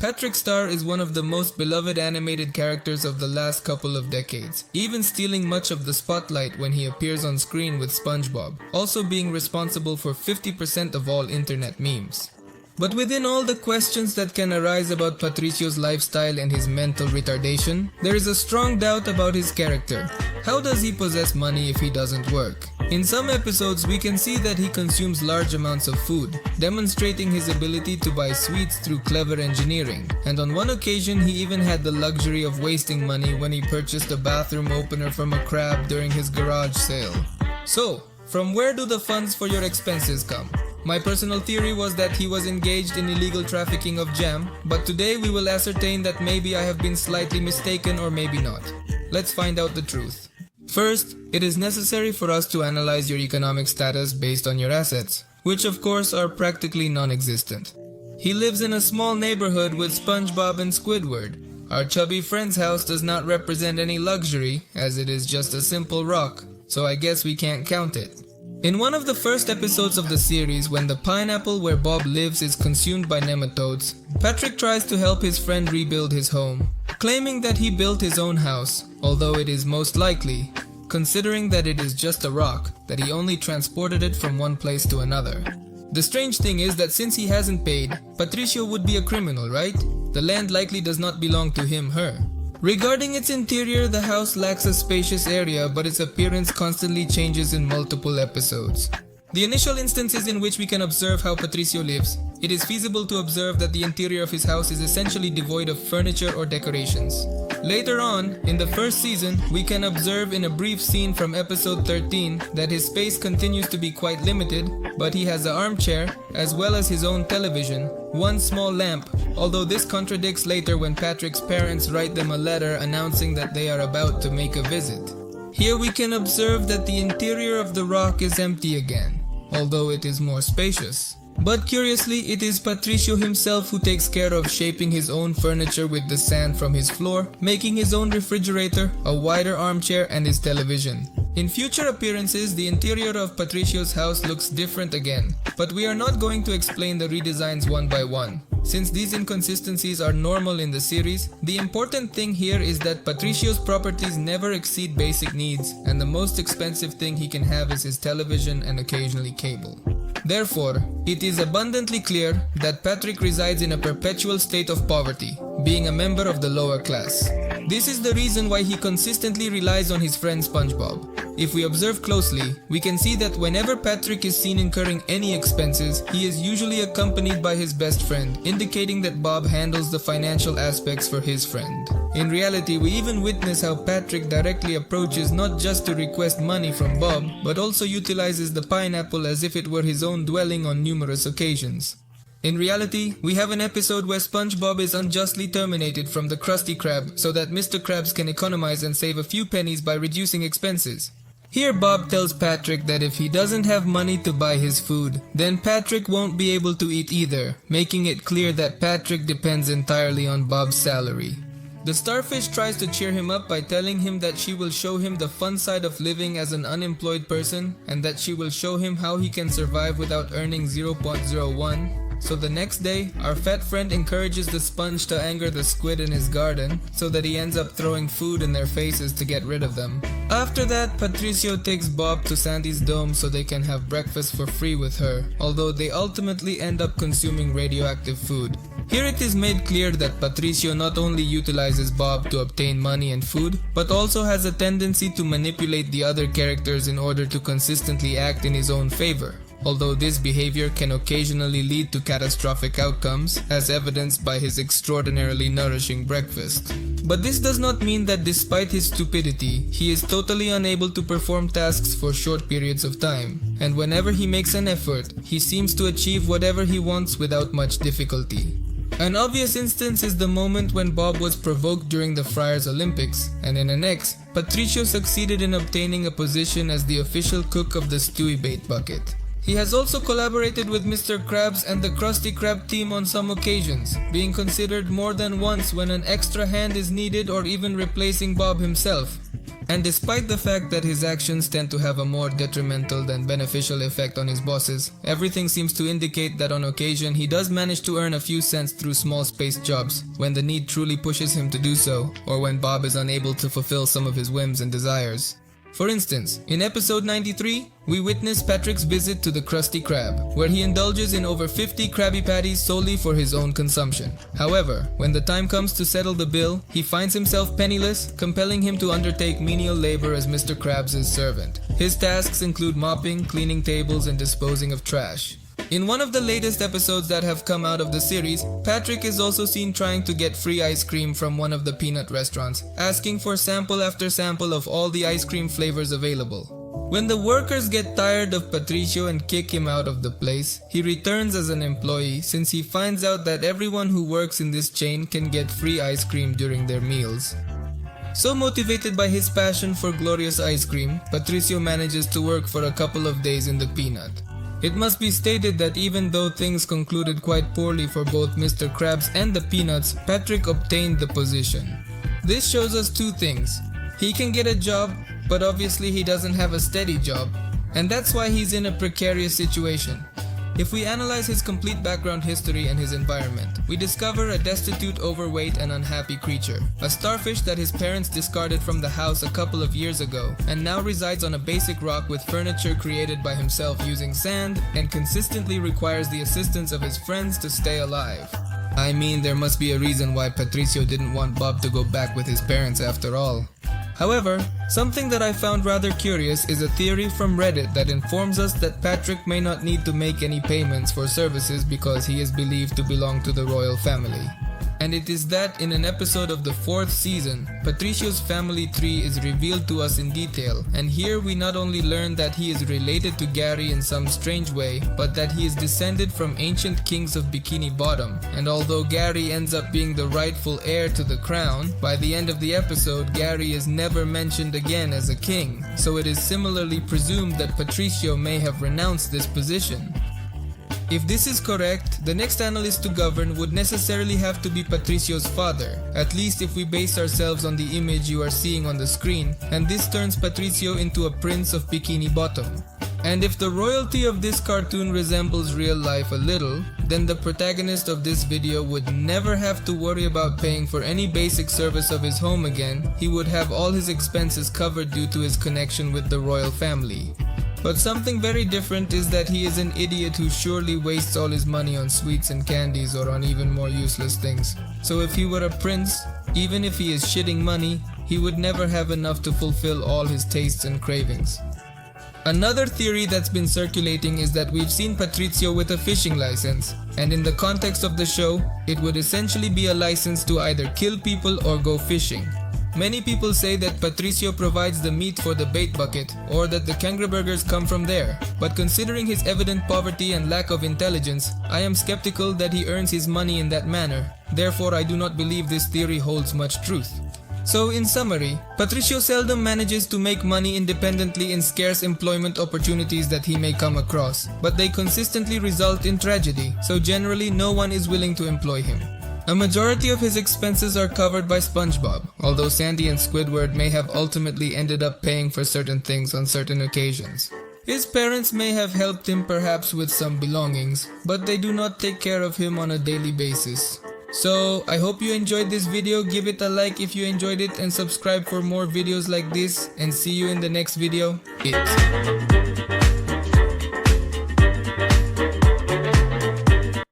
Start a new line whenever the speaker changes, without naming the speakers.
Patrick Star is one of the most beloved animated characters of the last couple of decades, even stealing much of the spotlight when he appears on screen with SpongeBob, also being responsible for 50% of all internet memes. But within all the questions that can arise about Patricio's lifestyle and his mental retardation, there is a strong doubt about his character. How does he possess money if he doesn't work? In some episodes, we can see that he consumes large amounts of food, demonstrating his ability to buy sweets through clever engineering. And on one occasion, he even had the luxury of wasting money when he purchased a bathroom opener from a crab during his garage sale. So, from where do the funds for your expenses come? My personal theory was that he was engaged in illegal trafficking of jam, but today we will ascertain that maybe I have been slightly mistaken or maybe not. Let's find out the truth. First, it is necessary for us to analyze your economic status based on your assets, which of course are practically non-existent. He lives in a small neighborhood with SpongeBob and Squidward. Our chubby friend's house does not represent any luxury, as it is just a simple rock, so I guess we can't count it. In one of the first episodes of the series, when the pineapple where Bob lives is consumed by nematodes, Patrick tries to help his friend rebuild his home, claiming that he built his own house, although it is most likely, considering that it is just a rock, that he only transported it from one place to another. The strange thing is that since he hasn't paid, Patricio would be a criminal, right? The land likely does not belong to him/her. Regarding its interior, the house lacks a spacious area, but its appearance constantly changes in multiple episodes. The initial instances in which we can observe how Patricio lives, it is feasible to observe that the interior of his house is essentially devoid of furniture or decorations. Later on, in the first season, we can observe in a brief scene from episode 13 that his space continues to be quite limited, but he has an armchair, as well as his own television, one small lamp, although this contradicts later when Patrick's parents write them a letter announcing that they are about to make a visit. Here we can observe that the interior of the rock is empty again, although it is more spacious. But curiously, it is Patricio himself who takes care of shaping his own furniture with the sand from his floor, making his own refrigerator, a wider armchair, and his television. In future appearances, the interior of Patricio's house looks different again, but we are not going to explain the redesigns one by one. Since these inconsistencies are normal in the series, the important thing here is that Patricio's properties never exceed basic needs, and the most expensive thing he can have is his television and occasionally cable. Therefore, it is abundantly clear that Patrick resides in a perpetual state of poverty, being a member of the lower class. This is the reason why he consistently relies on his friend SpongeBob. If we observe closely, we can see that whenever Patrick is seen incurring any expenses, he is usually accompanied by his best friend, indicating that Bob handles the financial aspects for his friend. In reality, we even witness how Patrick directly approaches not just to request money from Bob, but also utilizes the pineapple as if it were his own dwelling on numerous occasions. In reality, we have an episode where SpongeBob is unjustly terminated from the Krusty Krab so that Mr. Krabs can economize and save a few pennies by reducing expenses. Here Bob tells Patrick that if he doesn't have money to buy his food, then Patrick won't be able to eat either, making it clear that Patrick depends entirely on Bob's salary. The starfish tries to cheer him up by telling him that she will show him the fun side of living as an unemployed person and that she will show him how he can survive without earning 0.01. So the next day, our fat friend encourages the sponge to anger the squid in his garden so that he ends up throwing food in their faces to get rid of them. After that, Patricio takes Bob to Sandy's dome so they can have breakfast for free with her, although they ultimately end up consuming radioactive food. Here it is made clear that Patricio not only utilizes Bob to obtain money and food, but also has a tendency to manipulate the other characters in order to consistently act in his own favor. Although this behavior can occasionally lead to catastrophic outcomes, as evidenced by his extraordinarily nourishing breakfast. But this does not mean that despite his stupidity, he is totally unable to perform tasks for short periods of time, and whenever he makes an effort, he seems to achieve whatever he wants without much difficulty. An obvious instance is the moment when Bob was provoked during the Friars Olympics, and in an X, Patricio succeeded in obtaining a position as the official cook of the Stewie Bait Bucket. He has also collaborated with Mr. Krabs and the Krusty Krab team on some occasions, being considered more than once when an extra hand is needed or even replacing Bob himself. And despite the fact that his actions tend to have a more detrimental than beneficial effect on his bosses, everything seems to indicate that on occasion he does manage to earn a few cents through small spaced jobs, when the need truly pushes him to do so, or when Bob is unable to fulfill some of his whims and desires. For instance, in episode 93, we witness Patrick's visit to the Krusty Krab, where he indulges in over 50 Krabby Patties solely for his own consumption. However, when the time comes to settle the bill, he finds himself penniless, compelling him to undertake menial labor as Mr. Krabs' servant. His tasks include mopping, cleaning tables, and disposing of trash. In one of the latest episodes that have come out of the series, Patrick is also seen trying to get free ice cream from one of the peanut restaurants, asking for sample after sample of all the ice cream flavors available. When the workers get tired of Patricio and kick him out of the place, he returns as an employee since he finds out that everyone who works in this chain can get free ice cream during their meals. So motivated by his passion for glorious ice cream, Patricio manages to work for a couple of days in the peanut. It must be stated that even though things concluded quite poorly for both Mr. Krabs and the Peanuts, Patrick obtained the position. This shows us two things. He can get a job, but obviously he doesn't have a steady job, and that's why he's in a precarious situation. If we analyze his complete background history and his environment, we discover a destitute, overweight, and unhappy creature. A starfish that his parents discarded from the house a couple of years ago, and now resides on a basic rock with furniture created by himself using sand, and consistently requires the assistance of his friends to stay alive. I mean, there must be a reason why Patricio didn't want Bob to go back with his parents after all. However, something that I found rather curious is a theory from Reddit that informs us that Patrick may not need to make any payments for services because he is believed to belong to the royal family. And it is that in an episode of the 4th season, Patricio's family tree is revealed to us in detail, and here we not only learn that he is related to Gary in some strange way, but that he is descended from ancient kings of Bikini Bottom, and although Gary ends up being the rightful heir to the crown, by the end of the episode Gary is never mentioned again as a king, so it is similarly presumed that Patricio may have renounced this position. If this is correct, the next analyst to govern would necessarily have to be Patricio's father, at least if we base ourselves on the image you are seeing on the screen, and this turns Patricio into a prince of Bikini Bottom. And if the royalty of this cartoon resembles real life a little, then the protagonist of this video would never have to worry about paying for any basic service of his home again. He would have all his expenses covered due to his connection with the royal family. But something very different is that he is an idiot who surely wastes all his money on sweets and candies or on even more useless things. So if he were a prince, even if he is shitting money, he would never have enough to fulfill all his tastes and cravings. Another theory that's been circulating is that we've seen Patricio with a fishing license, and in the context of the show, it would essentially be a license to either kill people or go fishing. Many people say that Patricio provides the meat for the bait bucket, or that the kangaroo burgers come from there, but considering his evident poverty and lack of intelligence, I am skeptical that he earns his money in that manner. Therefore, I do not believe this theory holds much truth. So in summary, Patricio seldom manages to make money independently in scarce employment opportunities that he may come across, but they consistently result in tragedy, so generally no one is willing to employ him. A majority of his expenses are covered by SpongeBob, although Sandy and Squidward may have ultimately ended up paying for certain things on certain occasions. His parents may have helped him perhaps with some belongings, but they do not take care of him on a daily basis. So, I hope you enjoyed this video. Give it a like if you enjoyed it and subscribe for more videos like this, and see you in the next video.